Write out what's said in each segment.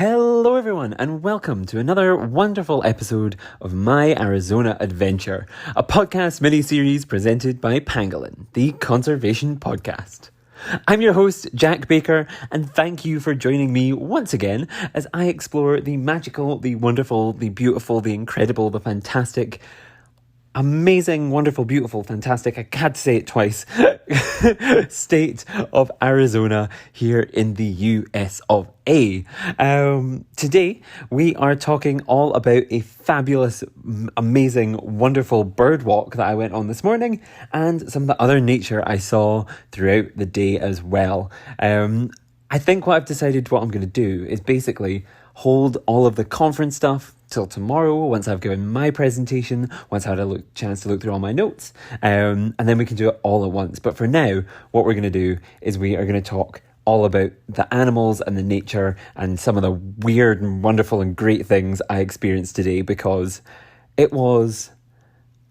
Hello everyone and welcome to another wonderful episode of My Arizona Adventure, a podcast mini-series presented by Pangolin, the conservation podcast. I'm your host, Jack Baker, and thank you for joining me once again as I explore the magical, the wonderful, the beautiful, the incredible, the fantastic, amazing, wonderful, beautiful, fantastic, I had to say it twice, state of Arizona here in the US of A. Today, we are talking all about a fabulous, amazing, wonderful bird walk that I went on this morning and some of the other nature I saw throughout the day as well. I think what I've decided what I'm going to do is basically hold all of the conference stuff till tomorrow once I've given my presentation, once I've had a chance to look through all my notes, and then we can do it all at once. But for now, what we're going to do is we are going to talk all about the animals and the nature and some of the weird and wonderful and great things I experienced today, because it was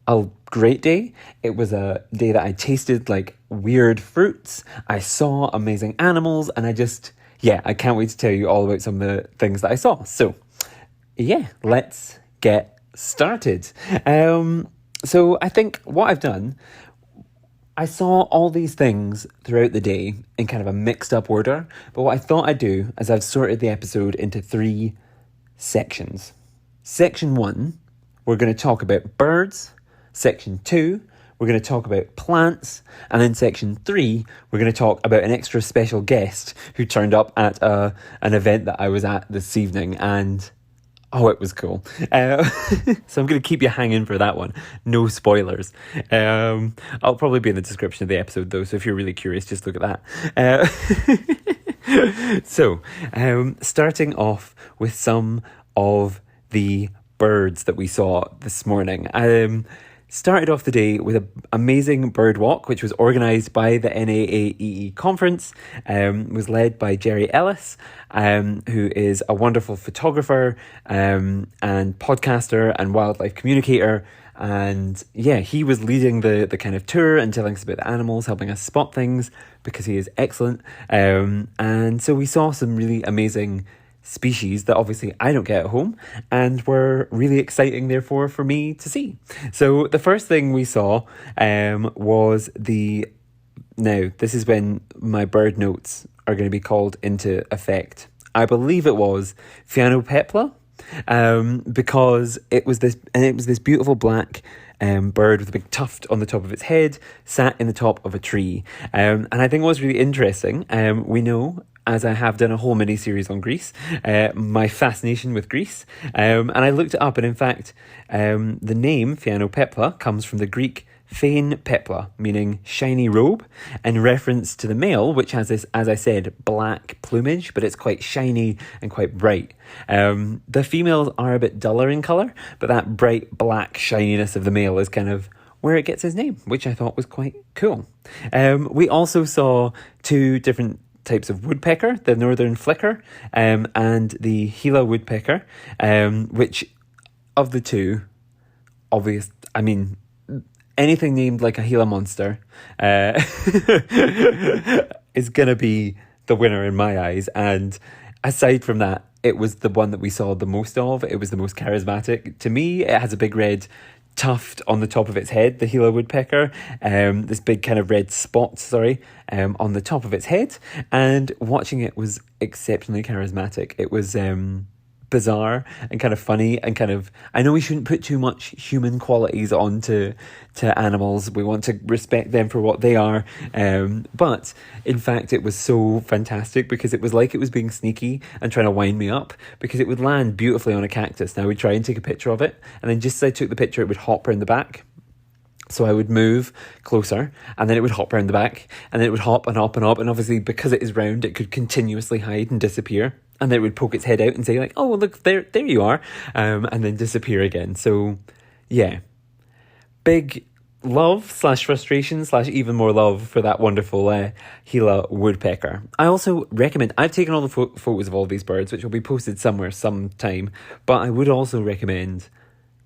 a great day. It was a day that I tasted like weird fruits. I saw amazing animals, and I can't wait to tell you all about some of the things that I saw. So, yeah, let's get started. So I think what I've done, I saw all these things throughout the day in kind of a mixed up order. But what I thought I'd do is I've sorted the episode into 3 sections. Section 1, we're going to talk about birds. Section 2, we're going to talk about plants. And then section 3, we're going to talk about an extra special guest who turned up at an event that I was at this evening. And oh, it was cool. So I'm going to keep you hanging for that one. No spoilers. I'll probably be in the description of the episode though, so if you're really curious, just look at that. So, starting off with some of the birds that we saw this morning. Started off the day with an amazing bird walk, which was organised by the NAAEE conference, was led by Gerry Ellis, who is a wonderful photographer and podcaster and wildlife communicator. And yeah, he was leading the kind of tour and telling us about the animals, helping us spot things because he is excellent. And so we saw some really amazing species that obviously I don't get at home and were really exciting therefore for me to see. So the first thing we saw was now this is when my bird notes are going to be called into effect. I believe it was Phainopepla, because it was this beautiful black bird with a big tuft on the top of its head, sat in the top of a tree. And I think what's really interesting, we know, as I have done a whole mini-series on Greece, my fascination with Greece. And I looked it up, and in fact, the name Phainopepla comes from the Greek Phain Pepla, meaning shiny robe, in reference to the male, which has this, as I said, black plumage, but it's quite shiny and quite bright. The females are a bit duller in colour, but that bright black shininess of the male is kind of where it gets his name, which I thought was quite cool. We also saw 2 different types of woodpecker, the northern flicker and the Gila woodpecker, which of the 2, anything named like a Gila monster is gonna be the winner in my eyes. And aside from that, it was the one that we saw the most of. It was the most charismatic to me. It has a big red tuft on the top of its head, the Gila woodpecker, this big kind of red spot, on the top of its head, and watching it was exceptionally charismatic. It was bizarre and kind of funny and kind of, I know we shouldn't put too much human qualities onto animals. We want to respect them for what they are, but in fact it was so fantastic because it was like it was being sneaky and trying to wind me up, because it would land beautifully on a cactus. Now we'd try and take a picture of it, and then just as I took the picture it would hop around the back. So I would move closer, and then it would hop around the back, and then it would hop and hop and hop, and obviously because it is round it could continuously hide and disappear. And then it would poke its head out and say like, oh, well, look, there you are. And then disappear again. So, yeah. Big love / frustration / even more love for that wonderful Gila woodpecker. I also recommend, I've taken all the photos of all these birds, which will be posted somewhere sometime. But I would also recommend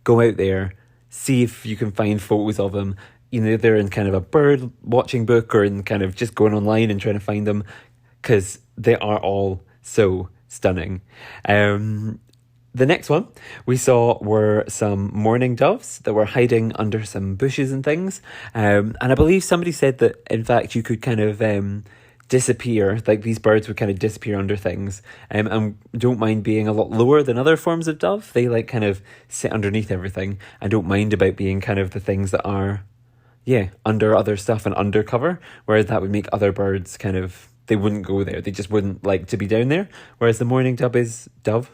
go out there, see if you can find photos of them. They're in kind of a bird watching book or in kind of just going online and trying to find them, because they are all so stunning. The next one we saw were some mourning doves that were hiding under some bushes and things. And I believe somebody said that, in fact, you could kind of disappear, like these birds would kind of disappear under things, and don't mind being a lot lower than other forms of dove. They like kind of sit underneath everything and don't mind about being kind of the things that are, under other stuff and undercover, whereas that would make other birds kind of, they wouldn't go there. They just wouldn't like to be down there. Whereas the mourning dove is the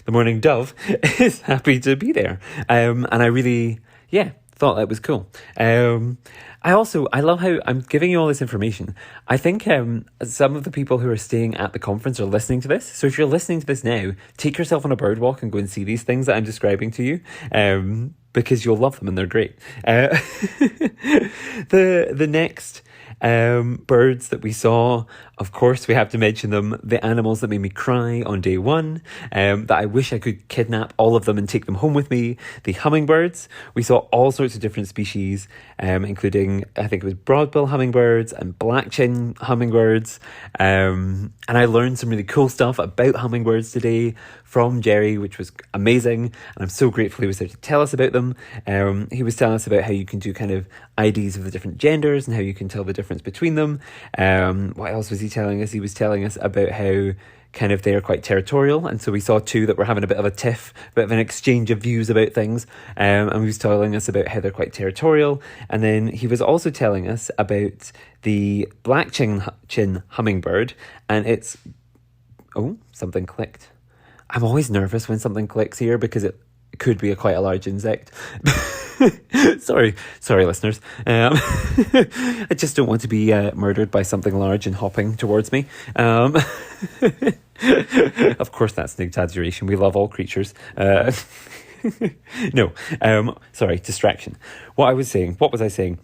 mourning dove is happy to be there. And I really, thought that was cool. I love how I'm giving you all this information. I think some of the people who are staying at the conference are listening to this. So if you're listening to this now, take yourself on a bird walk and go and see these things that I'm describing to you. Because you'll love them and they're great. The next birds that we saw, of course, we have to mention them. The animals that made me cry on day one, that I wish I could kidnap all of them and take them home with me. The hummingbirds. We saw all sorts of different species, including, I think it was broadbill hummingbirds and black-chin hummingbirds. And I learned some really cool stuff about hummingbirds today from Gerry, which was amazing. And I'm so grateful he was there to tell us about them. He was telling us about how you can do kind of IDs of the different genders and how you can tell the difference between them. What else was he telling us? He was telling us about how kind of they're quite territorial, and so we saw two that were having a bit of a tiff, a bit of an exchange of views about things, and he was telling us about how they're quite territorial. And then he was also telling us about the black chin hummingbird, and it's something clicked. I'm always nervous when something clicks here because it could be quite a large insect. Sorry, listeners. I just don't want to be murdered by something large and hopping towards me. Of course, that's an exaggeration. We love all creatures. No, sorry, distraction. What was I saying?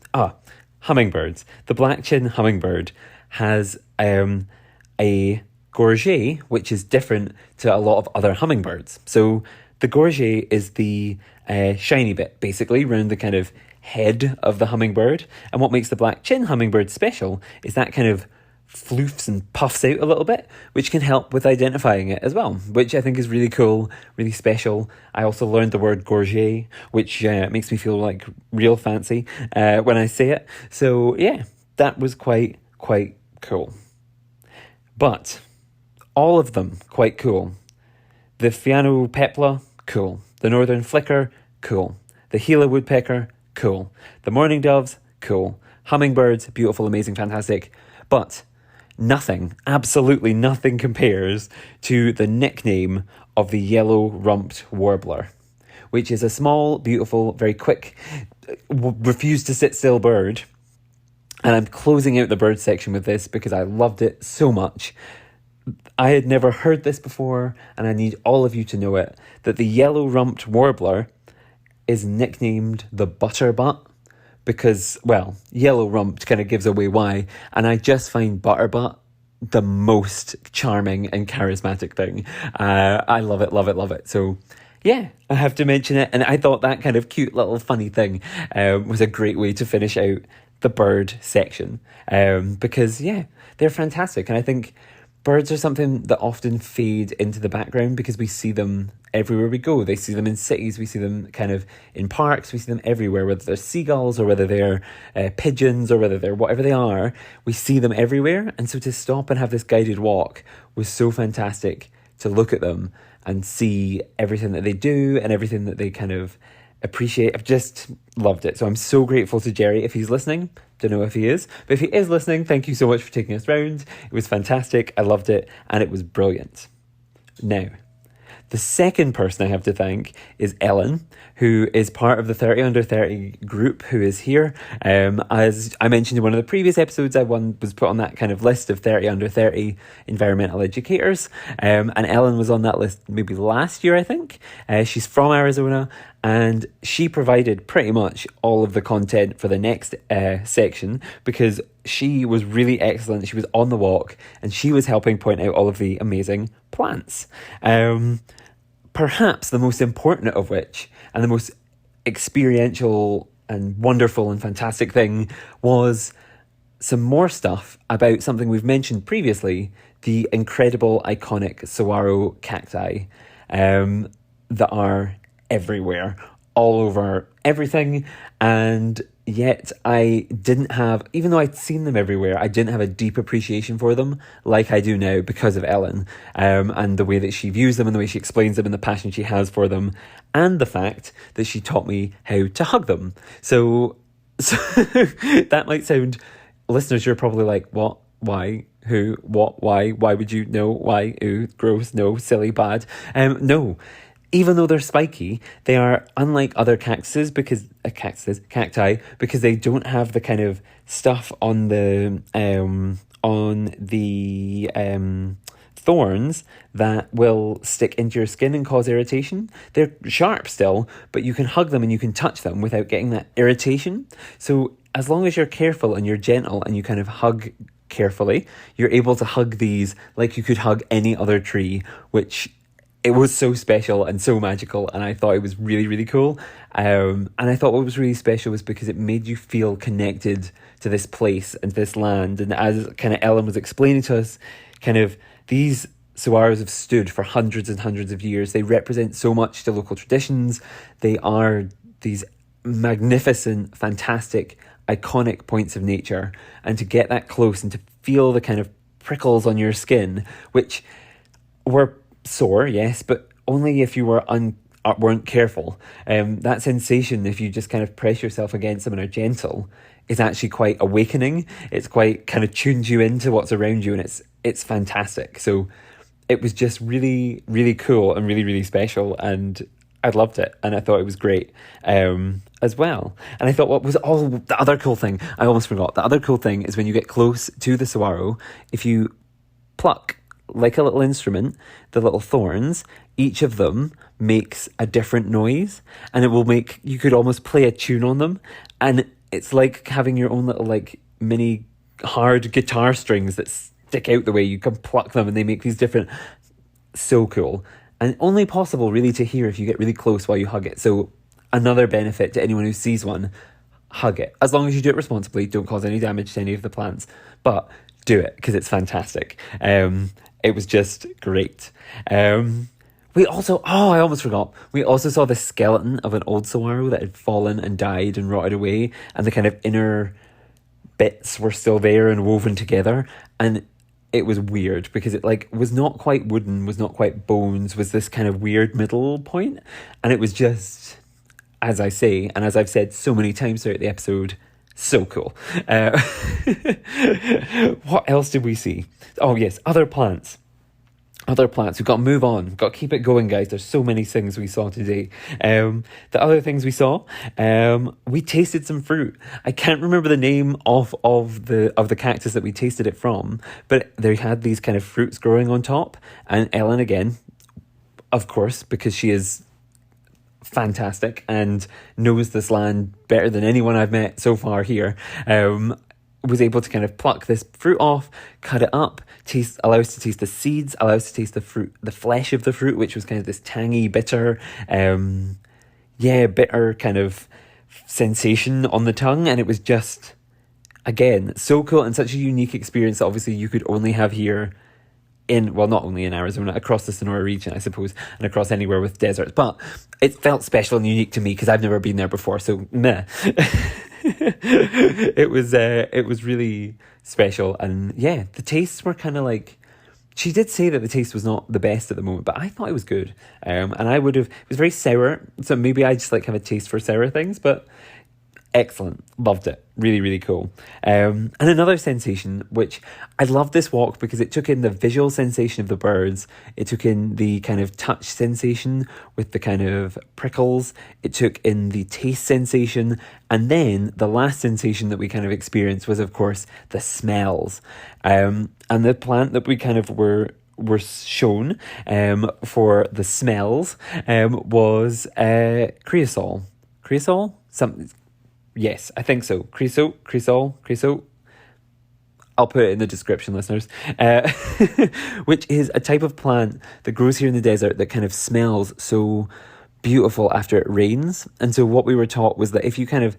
Hummingbirds. The black-chin hummingbird has a gorget, which is different to a lot of other hummingbirds. So the gorget is the shiny bit, basically, around the kind of head of the hummingbird. And what makes the black-chin hummingbird special is that kind of floofs and puffs out a little bit, which can help with identifying it as well, which I think is really cool, really special. I also learned the word gorget, which makes me feel like real fancy when I say it. So yeah, that was quite cool. But all of them quite cool. The Phainopepla, cool. The northern flicker, cool. The Gila woodpecker, cool. The mourning doves, cool. Hummingbirds, beautiful, amazing, fantastic. But nothing, absolutely nothing compares to the nickname of the yellow-rumped warbler, which is a small, beautiful, very quick, refuse-to-sit-still bird. And I'm closing out the bird section with this because I loved it so much. I had never heard this before, and I need all of you to know it, that the yellow-rumped warbler is nicknamed the butterbutt because, well, yellow-rumped kind of gives away why, and I just find butterbutt the most charming and charismatic thing. I love it. So, yeah, I have to mention it, and I thought that kind of cute little funny thing was a great way to finish out the bird section because, yeah, they're fantastic, and I think birds are something that often fade into the background because we see them everywhere we go. They see them in cities, we see them kind of in parks, we see them everywhere, whether they're seagulls or whether they're pigeons or whether they're whatever they are, we see them everywhere. And so to stop and have this guided walk was so fantastic to look at them and see everything that they do and everything that they kind of appreciate. I've just loved it. So I'm so grateful to Gerry if he's listening. Don't know if he is, but if he is listening, thank you so much for taking us round. It was fantastic. I loved it and it was brilliant. Now, the second person I have to thank is Ellen, who is part of the 30 Under 30 group, who is here. As I mentioned in one of the previous episodes, I was put on that kind of list of 30 Under 30 environmental educators. And Ellen was on that list maybe last year, I think. She's from Arizona, and she provided pretty much all of the content for the next section because she was really excellent. She was on the walk and she was helping point out all of the amazing plants. Perhaps the most important of which, and the most experiential and wonderful and fantastic thing, was some more stuff about something we've mentioned previously, the incredible, iconic saguaro cacti that are everywhere, all over everything. And yet I didn't have, even though I'd seen them everywhere, I didn't have a deep appreciation for them like I do now because of Ellen, and the way that she views them and the way she explains them and the passion she has for them, and the fact that she taught me how to hug them. So that might sound, listeners, you're probably like, what, why, who, what, why would you, no, why, ooh, gross, no, silly, bad. No, even though they're spiky, they are unlike other cacti because they don't have the kind of stuff on the thorns that will stick into your skin and cause irritation. They're sharp still, but you can hug them and you can touch them without getting that irritation. So as long as you're careful and you're gentle and you kind of hug carefully, you're able to hug these like you could hug any other tree, which it was so special and so magical, and I thought it was really, really cool. And I thought what was really special was because it made you feel connected to this place and to this land. And as kind of Ellen was explaining to us, kind of these saguaros have stood for hundreds and hundreds of years. They represent so much to local traditions. They are these magnificent, fantastic, iconic points of nature. And to get that close and to feel the kind of prickles on your skin, which were sore, yes, but only if you weren't careful. That sensation, if you just kind of press yourself against them and are gentle, is actually quite awakening. It's quite kind of tunes you into what's around you, and it's fantastic. So it was just really, really cool and really, really special, and I loved it, and I thought it was great as well. And I thought what was the other cool thing, I almost forgot, the other cool thing is when you get close to the saguaro, if you pluck like a little instrument, the little thorns, each of them makes a different noise, and it will make, you could almost play a tune on them, and it's like having your own little like mini hard guitar strings that stick out the way. You can pluck them and they make these different, so cool, and only possible really to hear if you get really close while you hug it. So another benefit to anyone who sees one, hug it, as long as you do it responsibly, don't cause any damage to any of the plants, but do it because it's fantastic. It was just great. We also, I almost forgot, we also saw the skeleton of an old saguaro that had fallen and died and rotted away, and the kind of inner bits were still there and woven together, and it was weird because it like was not quite wooden, was not quite bones, was this kind of weird middle point, and it was just, as I say, and as I've said so many times throughout the episode, so cool. What else did we see? Oh yes, other plants. We've got to move on. We've got to keep it going, guys. There's so many things we saw today. The other things we saw, we tasted some fruit. I can't remember the name of the cactus that we tasted it from, but they had these kind of fruits growing on top. And Ellen, again, of course, because she is fantastic and knows this land better than anyone I've met so far here, was able to kind of pluck this fruit off, cut it up, allow us to taste the seeds, allow us to taste the fruit, the flesh of the fruit, which was kind of this tangy, bitter, bitter kind of sensation on the tongue. And it was just, again, so cool and such a unique experience that obviously you could only have here not only in Arizona, across the Sonora region, I suppose, and across anywhere with deserts. But it felt special and unique to me because I've never been there before. So, meh. It was really special. And yeah, the tastes were kind of like, she did say that the taste was not the best at the moment, but I thought it was good. And it was very sour. So maybe I just like have a taste for sour things, but excellent. Loved it. Really, really cool. And another sensation, which I loved this walk because it took in the visual sensation of the birds. It took in the kind of touch sensation with the kind of prickles. It took in the taste sensation. And then the last sensation that we kind of experienced was, of course, the smells. And the plant that we kind of were shown for the smells was creosol. Creosol? Something. Yes, I think so. Creosol. I'll put it in the description, listeners. Which is a type of plant that grows here in the desert that kind of smells so beautiful after it rains. And so what we were taught was that if you kind of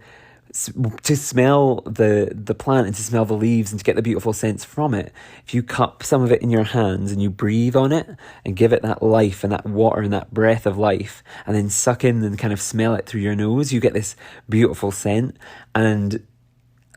to smell the plant and to smell the leaves and to get the beautiful scents from it, if you cup some of it in your hands and you breathe on it and give it that life and that water and that breath of life, and then suck in and kind of smell it through your nose, you get this beautiful scent. And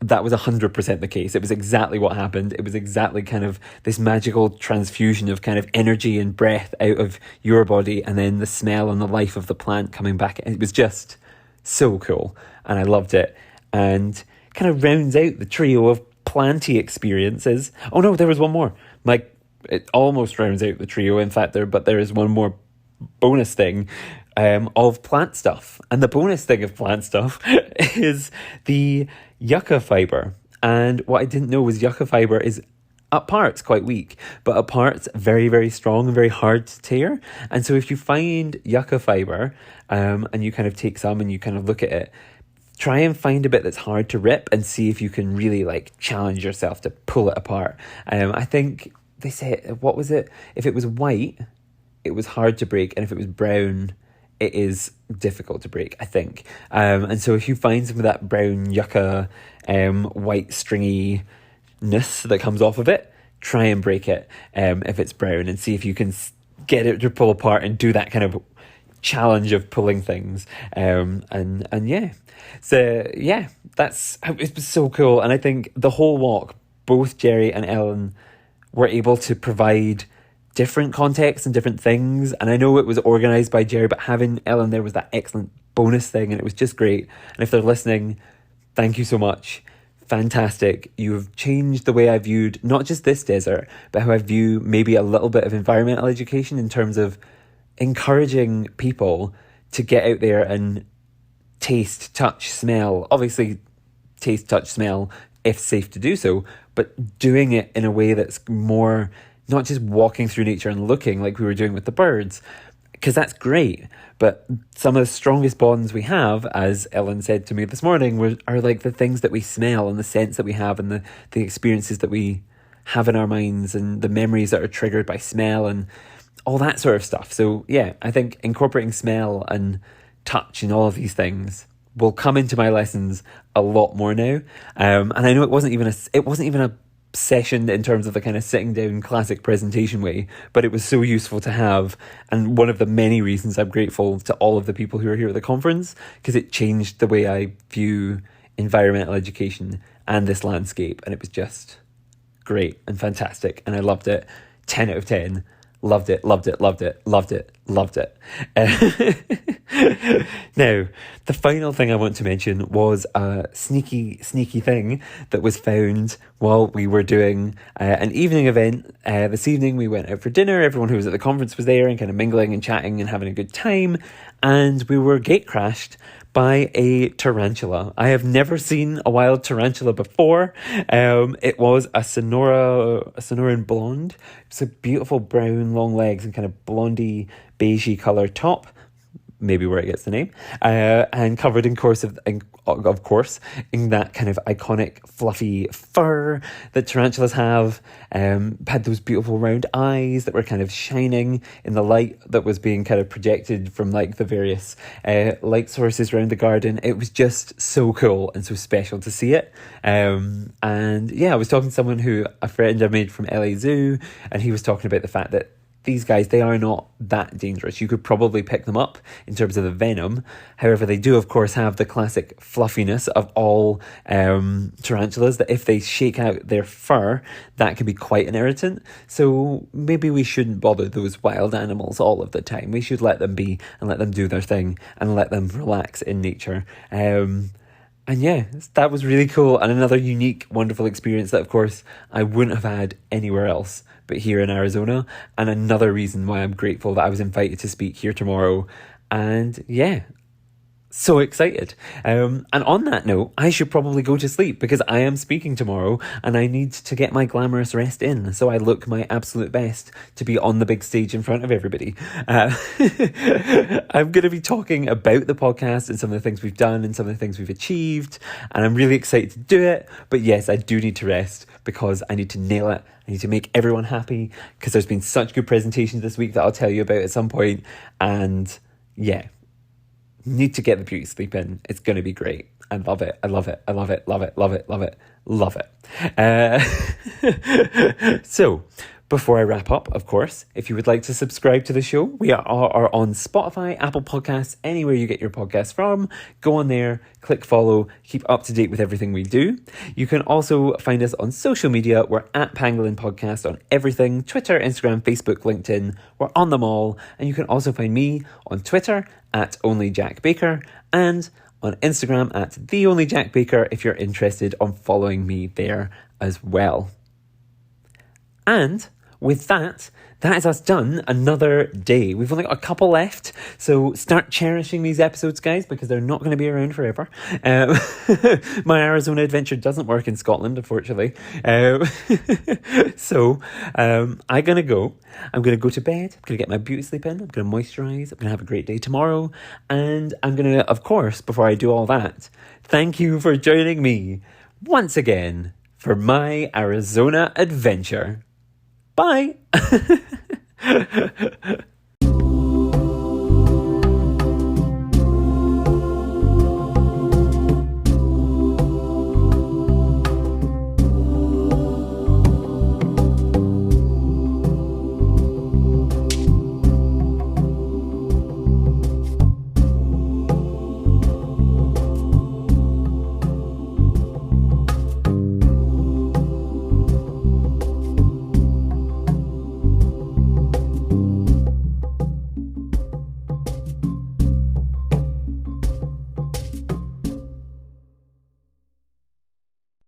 that was 100% the case. It was exactly what happened. It was exactly kind of this magical transfusion of kind of energy and breath out of your body, and then the smell and the life of the plant coming back. It was just so cool, and I loved it. And kind of rounds out the trio of planty experiences. Oh no, there was one more. Like, it almost rounds out the trio, in fact, there is one more bonus thing of plant stuff. And the bonus thing of plant stuff is the yucca fibre. And what I didn't know was yucca fibre is at parts quite weak, but at parts very, very strong and very hard to tear. And so if you find yucca fibre and you kind of take some and you kind of look at it, try and find a bit that's hard to rip and see if you can really like challenge yourself to pull it apart. I think they say, what was it? If it was white, it was hard to break, and if it was brown, it is difficult to break, I think. And so if you find some of that brown yucca, white stringiness that comes off of it, try and break it if it's brown, and see if you can get it to pull apart and do that kind of challenge of pulling things. And yeah. So yeah, it was so cool. And I think the whole walk, both Gerry and Ellen were able to provide different contexts and different things. And I know it was organised by Gerry, but having Ellen there was that excellent bonus thing, and it was just great. And if they're listening, thank you so much. Fantastic. You've changed the way I viewed not just this desert, but how I view maybe a little bit of environmental education in terms of encouraging people to get out there and taste, touch, smell. Obviously, taste, touch, smell, if safe to do so, but doing it in a way that's more not just walking through nature and looking like we were doing with the birds, because that's great. But some of the strongest bonds we have, as Ellen said to me this morning, are like the things that we smell and the scents that we have and the experiences that we have in our minds and the memories that are triggered by smell and all that sort of stuff. So yeah, I think incorporating smell and touch and all of these things will come into my lessons a lot more now. And I know it wasn't even a session in terms of the kind of sitting down classic presentation way, but it was so useful to have, and one of the many reasons I'm grateful to all of the people who are here at the conference, because it changed the way I view environmental education and this landscape, and it was just great and fantastic, and I loved it. 10 out of 10. Loved it, loved it, loved it, loved it, loved it. Now, the final thing I want to mention was a sneaky thing that was found while we were doing an evening event. This evening we went out for dinner. Everyone who was at the conference was there and kind of mingling and chatting and having a good time. And we were gate crashed by a tarantula. I have never seen a wild tarantula before. It was a Sonoran blonde. It's a beautiful brown, long legs and kind of blondie, beigey colour top. Maybe where it gets the name. And covered in course in that kind of iconic fluffy fur that tarantulas have. Had those beautiful round eyes that were kind of shining in the light that was being kind of projected from like the various light sources around the garden. It was just so cool and so special to see it. And yeah, I was talking to someone a friend I made from LA Zoo, and he was talking about the fact that these guys, they are not that dangerous. You could probably pick them up in terms of the venom. However, they do, of course, have the classic fluffiness of all tarantulas, that if they shake out their fur, that can be quite an irritant. So maybe we shouldn't bother those wild animals all of the time. We should let them be and let them do their thing and let them relax in nature. And yeah, that was really cool, and another unique, wonderful experience that, of course, I wouldn't have had anywhere else but here in Arizona, and another reason why I'm grateful that I was invited to speak here tomorrow. And yeah, so excited. And on that note, I should probably go to sleep because I am speaking tomorrow and I need to get my glamorous rest in, so I look my absolute best to be on the big stage in front of everybody. I'm going to be talking about the podcast and some of the things we've done and some of the things we've achieved, and I'm really excited to do it. But yes, I do need to rest because I need to nail it. I need to make everyone happy because there's been such good presentations this week that I'll tell you about at some point. And yeah, need to get the beauty sleep in. It's going to be great. I love it. I love it. I love it. Love it. Love it. Love it. Love it. So, before I wrap up, of course, if you would like to subscribe to the show, we are on Spotify, Apple Podcasts, anywhere you get your podcasts from. Go on there, click follow, keep up to date with everything we do. You can also find us on social media. We're at Pangolin Podcast on everything: Twitter, Instagram, Facebook, LinkedIn. We're on them all. And you can also find me on Twitter at OnlyJackBaker and on Instagram at TheOnlyJackBaker if you're interested on following me there as well. And with that is us done. Another day. We've only got a couple left, so start cherishing these episodes, guys, because they're not going to be around forever. My Arizona adventure doesn't work in Scotland, unfortunately. So I'm going to go. I'm going to go to bed. I'm going to get my beauty sleep in. I'm going to moisturize. I'm going to have a great day tomorrow. And I'm going to, of course, before I do all that, thank you for joining me once again for my Arizona adventure. Bye.